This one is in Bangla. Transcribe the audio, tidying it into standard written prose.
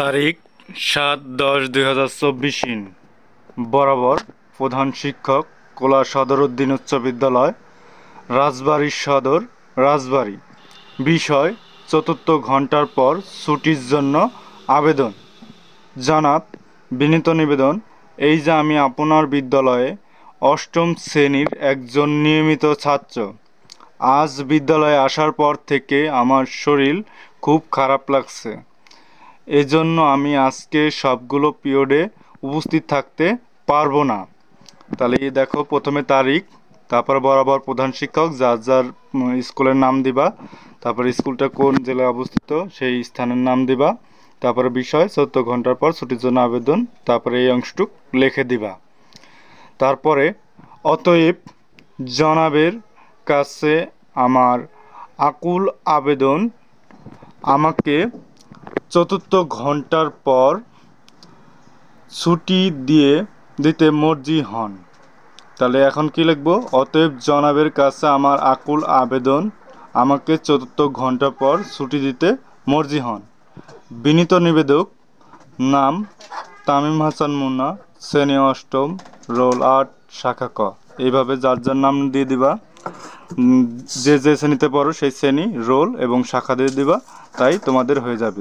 তারিখ ৭/১০/২০২৪ বরাবর প্রধান শিক্ষক কোলা সদর উদ্দিন উচ্চ বিদ্যালয় রাজবাড়ী সদর রাজবাড়ী। বিষয় চতুর্থ ঘন্টার পর ছুটির জন্য আবেদন। জানাত বিনীত নিবেদন, এই যে আমি আপনার বিদ্যালয়ে অষ্টম শ্রেণীর একজন নিয়মিত ছাত্র। আজ বিদ্যালয়ে আসার পর থেকে আমার শরীর খুব খারাপ লাগছে। এজন্য আমি আজকে সবগুলো পিরিয়ডে উপস্থিত থাকতে পারবো না। তাহলে এই দেখো, প্রথমে তারিখ, তারপর বরাবর প্রধান শিক্ষক, যার যার স্কুলের নাম দিবা, তারপর স্কুলটা কোন জেলায় অবস্থিত সেই স্থানের নাম দিবা, তারপরে বিষয় 14 ঘন্টার পর ছুটির জন্য আবেদন, তারপরে এই অংশটুক লিখে দিবা। তারপরে অতএব জনাবের কাছে আমার আকুল আবেদন, আমাকে চতুর্থ ঘন্টার পর ছুটি দিতে মর্জি হন। তাহলে এখন কি লিখবো? অতএব জনাবের কাছে আমার আকুল আবেদন, আমাকে চতুর্থ ঘন্টা পর ছুটি দিতে মর্জি হন। বিনীত নিবেদক, নাম তামিম হাসান মুন্না, শ্রেণী অষ্টম, রোল ৮, শাখা ক। এইভাবে যার যার নাম দিয়ে দিবা, যে যে শ্রেণীতে পড়ো সেই শ্রেণী, রোল এবং শাখা দিয়ে দিবা, তাই তোমাদের হয়ে যাবে।